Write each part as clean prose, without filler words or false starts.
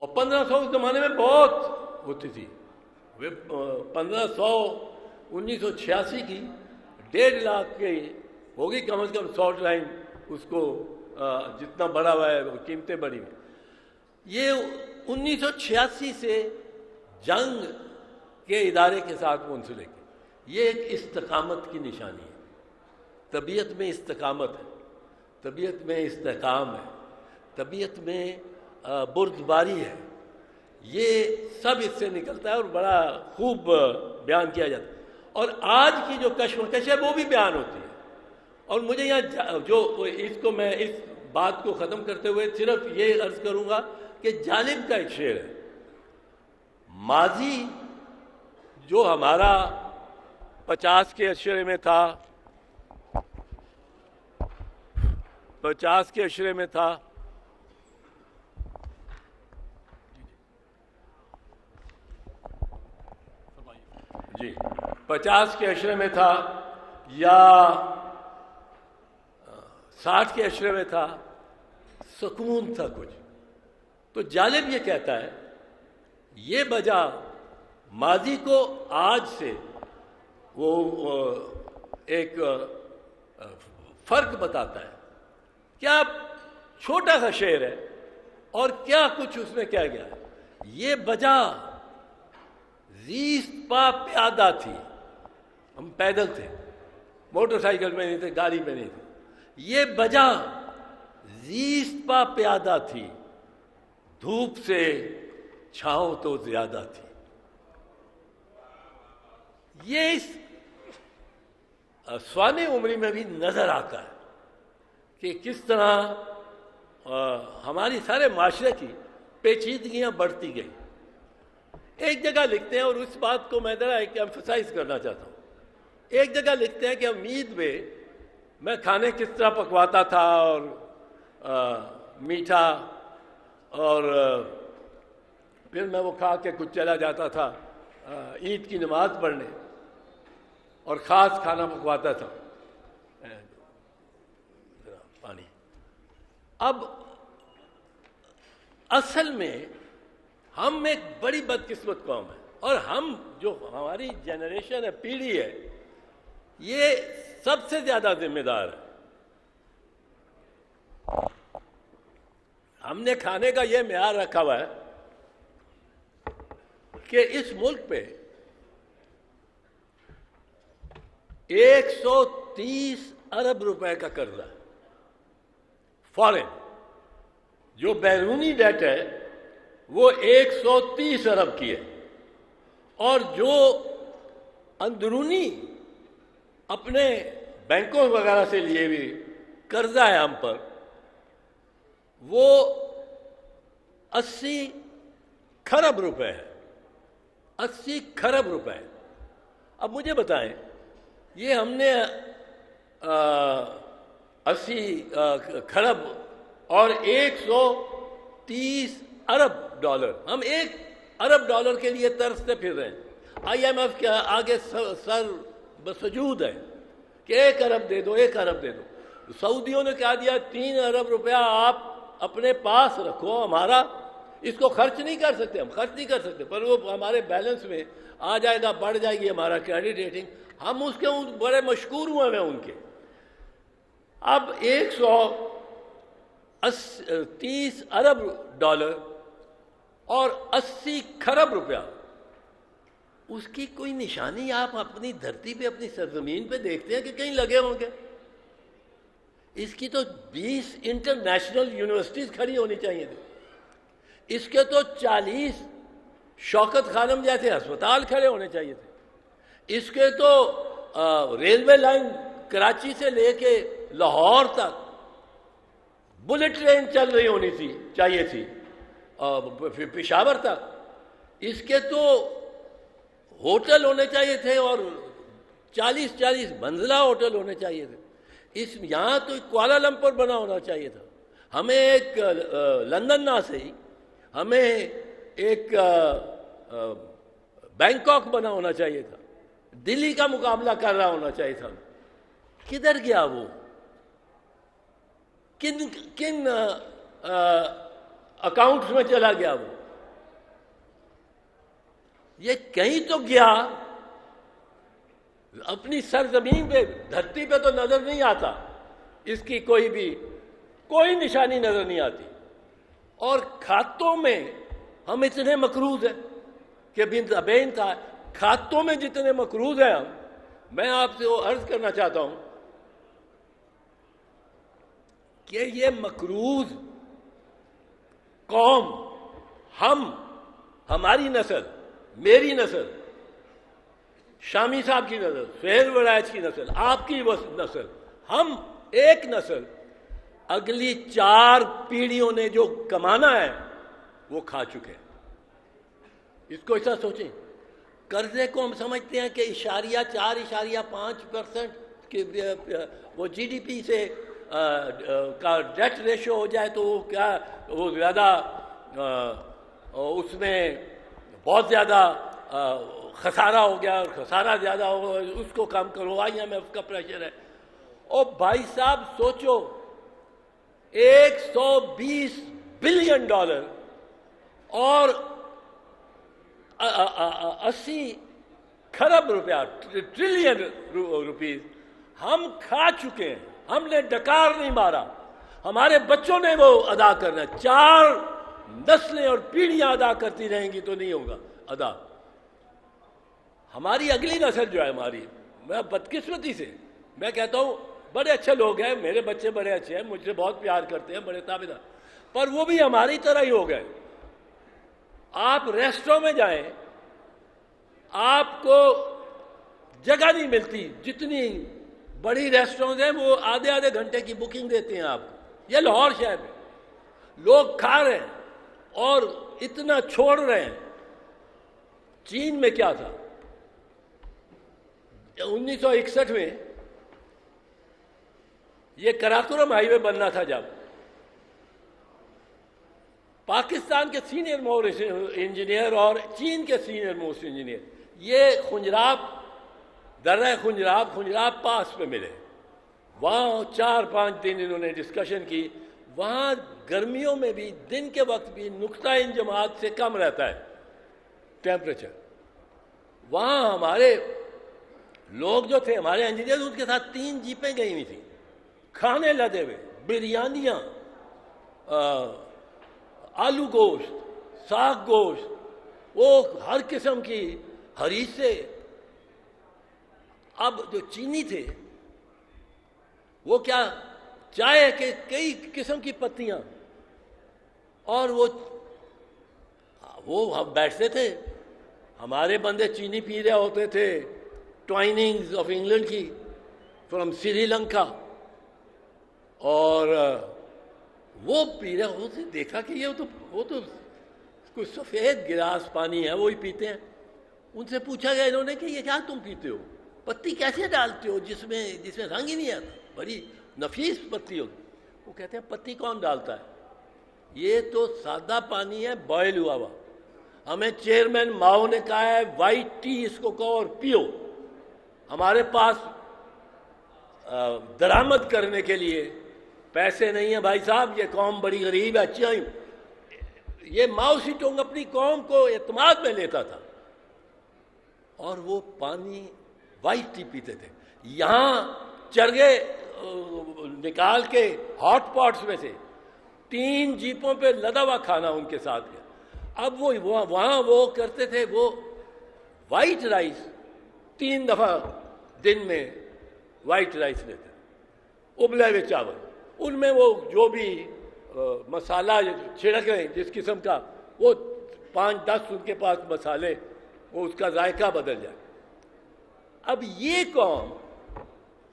اور 1500 اس زمانے میں بہت ہوتی تھی. 1500 1986 کی 1.5 لاکھ کی ہوگی کم از کم شارٹ لائن. اس کو جتنا بڑا ہوا ہے وہ قیمتیں بڑھی ہوئی. یہ 1986 سے جنگ کے ادارے کے ساتھ منسلک ہے. یہ ایک استقامت کی نشانی ہے. طبیعت میں استقامت ہے, طبیعت میں استحکام ہے, طبیعت میں بردباری ہے. یہ سب اس سے نکلتا ہے اور بڑا خوب بیان کیا جاتا ہے. اور آج کی جو کشمکش ہے وہ بھی بیان ہوتی ہے. اور مجھے یہاں جو اس کو میں اس بات کو ختم کرتے ہوئے صرف یہ عرض کروں گا کہ جالب کا ایک شعر ہے. ماضی جو ہمارا 50 کے اشرے میں تھا, 50 کے اشرے میں تھا, جی 50 کے اشرے میں تھا یا 60 کے اشرے میں تھا, سکون تھا کچھ. تو جالب یہ کہتا ہے, یہ وجہ ماضی کو آج سے وہ ایک فرق بتاتا ہے. کیا چھوٹا سا شعر ہے اور کیا کچھ اس میں کیا گیا ہے. یہ وجہ زیست پا پیادہ تھی, ہم پیدل تھے, موٹر سائیکل میں نہیں تھے, گاڑی میں نہیں تھے. یہ وجہ زیست پا پیادہ تھی, دھوپ سے چھاؤں تو زیادہ تھی. یہ اس سوانح عمری میں بھی نظر آتا ہے کہ کس طرح ہماری سارے معاشرے کی پیچیدگیاں بڑھتی گئیں. ایک جگہ لکھتے ہیں, اور اس بات کو میں ذرا ایک ایمفسائز کرنا چاہتا ہوں. ایک جگہ لکھتے ہیں کہ ہم عید میں کھانے کس طرح پکواتا تھا, اور میٹھا, اور پھر میں وہ کھا کے کچھ چلا جاتا تھا عید کی نماز پڑھنے, اور خاص کھانا پکواتا تھا. پانی. اب اصل میں ہم ایک بڑی بدقسمت قوم ہے, اور ہم جو ہماری جنریشن ہے, پیڑھی ہے, یہ سب سے زیادہ ذمہ دار ہے. ہم نے کھانے کا یہ معیار رکھا ہوا ہے کہ اس ملک پہ 130 ارب روپے کا قرضہ ہے. فارن جو بیرونی ڈیٹ ہے وہ 130 ارب کی ہے, اور جو اندرونی اپنے بینکوں وغیرہ سے لیے ہوئے قرضہ ہے ہم پر, وہ 80 کھرب روپے ہے. 80 کھرب روپے. اب مجھے بتائیں, یہ ہم نے 80 کھرب اور 130 ارب ڈالر, ہم 1 ارب ڈالر کے لیے ترستے پھر رہے ہیں. IMF کے آگے سر بسجود ہے کہ 1 ارب دے دو, 1 ارب دے دو. سعودیوں نے کہا دیا 3 ارب روپیہ آپ اپنے پاس رکھو, ہمارا اس کو خرچ نہیں کر سکتے, ہم خرچ نہیں کر سکتے, پر وہ ہمارے بیلنس میں آ جائے گا, بڑھ جائے گی ہمارا کریڈٹ ریٹنگ. ہم اس کے بڑے مشکور ہوئے ہیں ان کے. اب 130 ارب ڈالر اور 80 کھرب روپیہ, اس کی کوئی نشانی آپ اپنی دھرتی پہ, اپنی سرزمین پہ دیکھتے ہیں کہ کہیں لگے ہوں گے؟ اس کی تو 20 انٹرنیشنل یونیورسٹیز کھڑی ہونی چاہیے تھی. اس کے تو 40 شوکت خانم جیسے ہسپتال کھڑے ہونے چاہیے تھے. اس کے تو ریلوے لائن کراچی سے لے کے لاہور تک بلٹ ٹرین چل رہی ہونی چاہیے تھی, پشاور تک. اس کے تو ہوٹل ہونے چاہیے تھے, اور 40 منزلہ ہوٹل ہونے چاہیے تھے. یہاں تو کوالالمپور بنا ہونا چاہیے تھا. ہمیں ایک لندن نہ صحیح, ہمیں ایک بینکاک بنا ہونا چاہیے تھا, دلی کا مقابلہ کر رہا ہونا چاہیے تھا. کدھر گیا وہ؟ کن اکاؤنٹس میں چلا گیا وہ؟ یہ کہیں تو گیا، اپنی سرزمین پہ دھرتی پہ تو نظر نہیں آتا، اس کی کوئی نشانی نظر نہیں آتی. اور کھاتوں میں ہم اتنے مقروض ہیں کہ بے انتہا، کھاتوں میں جتنے مقروض ہیں ہم. میں آپ سے وہ عرض کرنا چاہتا ہوں کہ یہ مقروض قوم، ہماری نسل، میری نسل، شامی صاحب کی نسل، سہیل ولایت کی نسل، آپ کی نسل، ہم ایک نسل اگلی 4 پیڑھیوں نے جو کمانا ہے وہ کھا چکے ہیں. اس کو ایسا سوچیں. قرضے کو ہم سمجھتے ہیں کہ 4.5% کہ وہ جی ڈی پی سے کا ڈیٹ ریشو ہو جائے تو وہ زیادہ اس میں بہت زیادہ خسارہ ہو گیا، اور خسارہ زیادہ ہو، اس کو کم کرو، IMF کا پریشر ہے. اور بھائی صاحب سوچو، $120 بلین اور 80 کھرب روپیہ، ٹریلین روپیز ہم کھا چکے ہیں. ہم نے ڈکار نہیں مارا، ہمارے بچوں نے وہ ادا کرنا. 4 نسلیں اور پیڑھیاں ادا کرتی رہیں گی تو نہیں ہوگا ادا. ہماری اگلی نسل جو ہے میں بدقسمتی سے میں کہتا ہوں، بڑے اچھے لوگ ہیں، میرے بچے بڑے اچھے ہیں، مجھ سے بہت پیار کرتے ہیں، بڑے تابعدار، پر وہ بھی ہماری طرح ہی ہو گئے. آپ ریسٹوروں میں جائیں، آپ کو جگہ نہیں ملتی. جتنی بڑی ریسٹورنٹ ہیں وہ آدھے گھنٹے کی بکنگ دیتے ہیں آپ کو. یہ لاہور شہر میں لوگ کھا رہے ہیں اور اتنا چھوڑ رہے ہیں. چین میں کیا تھا 1961 میں، یہ کراکورم ہائی وے بننا تھا جب پاکستان کے سینئر موسٹ انجینئر اور چین کے سینئر موسٹ انجینئر یہ درہ خنجراب پاس پہ ملے. وہاں 4-5 دن انہوں نے ڈسکشن کی. وہاں گرمیوں میں بھی دن کے وقت بھی نقطہ انجماد سے کم رہتا ہے ٹیمپریچر. وہاں ہمارے لوگ جو تھے، ہمارے انجینئر، ان کے ساتھ 3 جیپیں گئی ہوئی تھیں، کھانے لدے ہوئے، بریانیاں، آلو گوشت، ساگ گوشت، وہ ہر قسم کی ہریسے. اب جو چینی تھے وہ کیا، چائے کے کئی قسم کی پتیاں، اور وہ ہم بیٹھتے تھے، ہمارے بندے چینی پی رہے ہوتے تھے ٹوائننگز آف انگلینڈ کی فرام سری لنکا، اور وہ پی رہے ہوتے. دیکھا کہ وہ تو کوئی سفید گلاس پانی ہے وہی پیتے ہیں. ان سے پوچھا گیا انہوں نے کہ یہ کیا تم پیتے ہو، پتی کیسے ڈالتے ہو جس میں رنگ ہی نہیں آتا، بڑی نفیس پتی ہوتی. وہ کہتے ہیں پتی کون ڈالتا ہے، یہ تو سادہ پانی ہے بوائل ہوا ہوا. ہمیں چیئرمین ماؤ نے کہا ہے وائٹ ٹی اس کو کہو اور پیو. ہمارے پاس درآمد کرنے کے لیے پیسے نہیں ہیں بھائی صاحب، یہ قوم بڑی غریب ہے. اچھا، یہ ماؤ سی ٹونگ اپنی قوم کو اعتماد میں لیتا تھا اور وہ پانی وائٹ ٹی پیتے تھے. یہاں چرگے نکال کے ہاٹ پاٹس میں سے 3 جیپوں پہ لدا ہوا کھانا ان کے ساتھ گیا. اب وہاں وہ کرتے تھے، وہ وائٹ رائس 3 دفعہ دن میں وائٹ رائس لیتے، ابلے ہوئے چاول، ان میں وہ جو بھی مسالہ چھڑک رہے ہیں جس قسم کا، وہ 5-10 ان کے پاس مسالے، وہ اس کا ذائقہ بدل جائے. اب یہ قوم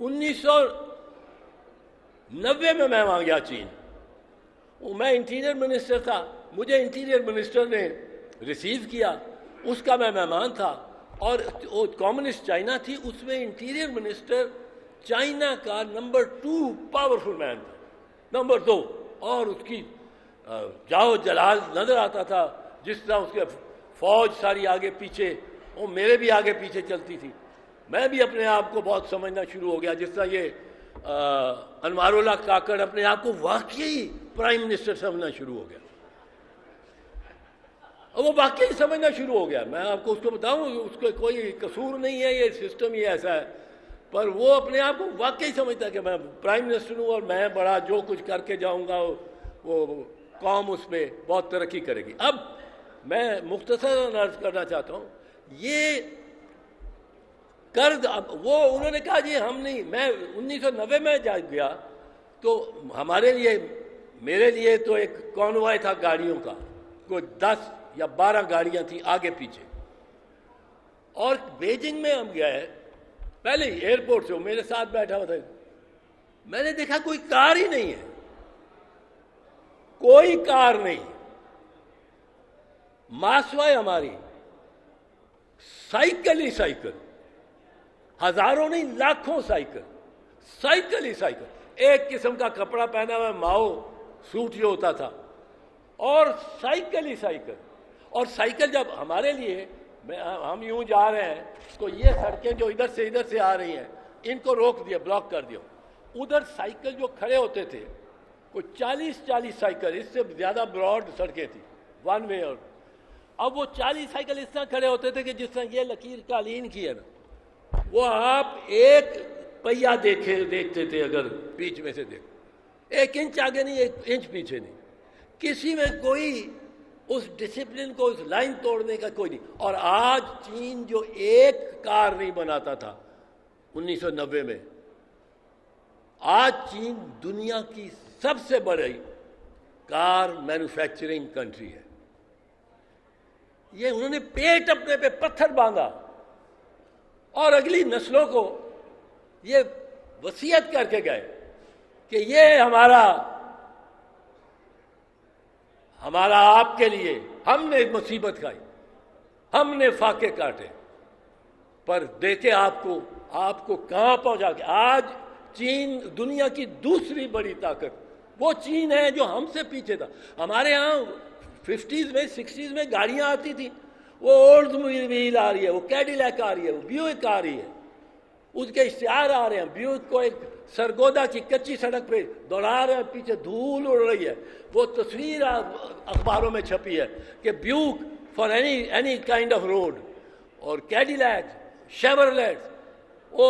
1990 میں وہاں گیا چین، میں انٹیریئر منسٹر تھا، مجھے انٹیریئر منسٹر نے ریسیو کیا، اس کا میں مہمان تھا. اور وہ کمیونسٹ چائنا تھی، اس میں انٹیریئر منسٹر چائنا کا نمبر 2 پاورفل مین تھا، نمبر 2. اور اس کی جاؤ جلال نظر آتا تھا، جس طرح اس کے فوج ساری آگے پیچھے، وہ میرے بھی آگے پیچھے چلتی تھی. میں بھی اپنے آپ کو بہت سمجھنا شروع ہو گیا، جس طرح یہ انوار اللہ کاکڑ اپنے آپ کو واقعی پرائم منسٹر سمجھنا شروع ہو گیا. اور وہ واقعی سمجھنا شروع ہو گیا. میں آپ کو اس کو بتاؤں اس کو کوئی قصور نہیں ہے, یہ سسٹم ہی ایسا ہے, پر وہ اپنے آپ کو واقعی سمجھتا ہے کہ میں پرائم منسٹر ہوں اور میں بڑا جو کچھ کر کے جاؤں گا وہ قوم اس پہ بہت ترقی کرے گی. اب میں مختصر عرض کرنا چاہتا ہوں, یہ قرض وہ انہوں نے کہا جی ہم نہیں, میں 1990 میں جا گیا تو ہمارے لیے میرے لیے تو ایک کانوائے تھا گاڑیوں کا, کوئی 10 یا 12 گاڑیاں تھیں آگے پیچھے, اور بیجنگ میں ہم گئے پہلے ہی ایئرپورٹ سے, میرے ساتھ بیٹھا ہوا تھا, میں نے دیکھا کوئی کار ہی نہیں ہے, کوئی کار نہیں, ماسوائے ہماری سائیکل ہی سائیکل, ہزاروں نہیں لاکھوں سائیکل, سائیکل ہی سائیکل, ایک قسم کا کپڑا پہنا ہوا ماؤ سوٹ جو ہوتا تھا, اور سائیکل ہی سائیکل. اور سائیکل جب ہمارے لیے ہم یوں جا رہے ہیں تو یہ سڑکیں جو ادھر سے آ رہی ہیں ان کو روک دیا, بلاک کر دیا. ادھر سائیکل جو کھڑے ہوتے تھے کوئی 40 سائیکل, اس سے زیادہ براڈ سڑکیں تھیں ون وے, اور اب وہ 40 سائیکل اس طرح کھڑے ہوتے تھے کہ جس طرح یہ لکیر قالین کی ہے نا, وہ آپ ایک پہیا دیکھتے تھے اگر بیچ میں سے دیکھ, 1 انچ آگے نہیں 1 انچ پیچھے نہیں, کسی میں کوئی اس ڈسپلن کو, اس لائن توڑنے کا کوئی نہیں. اور آج چین جو ایک کار نہیں بناتا تھا 1990 میں, آج چین دنیا کی سب سے بڑی کار مینوفیکچرنگ کنٹری ہے. یہ انہوں نے پیٹ اپنے پہ پتھر باندھا اور اگلی نسلوں کو یہ وصیت کر کے گئے کہ یہ ہمارا آپ کے لیے, ہم نے مصیبت کھائی, ہم نے فاقے کاٹے, پر دیکھے آپ کو کہاں پہنچا کے. آج چین دنیا کی دوسری بڑی طاقت وہ چین ہے جو ہم سے پیچھے تھا. ہمارے ہاں 50s میں 60s میں گاڑیاں آتی تھیں, وہ اولڈ ویل آ رہی ہے, وہ کیڈیلیک آ رہی ہے, وہ بیوک آ رہی ہے, اس کے اشتہار آ رہے ہیں, بیوک کو ایک سرگودا کی کچی سڑک پہ دوڑا رہے ہیں, پیچھے دھول اڑ رہی ہے, وہ تصویر اخباروں میں چھپی ہے کہ Buick for any kind of road, اور کیڈیلیک, شیورلیٹ, وہ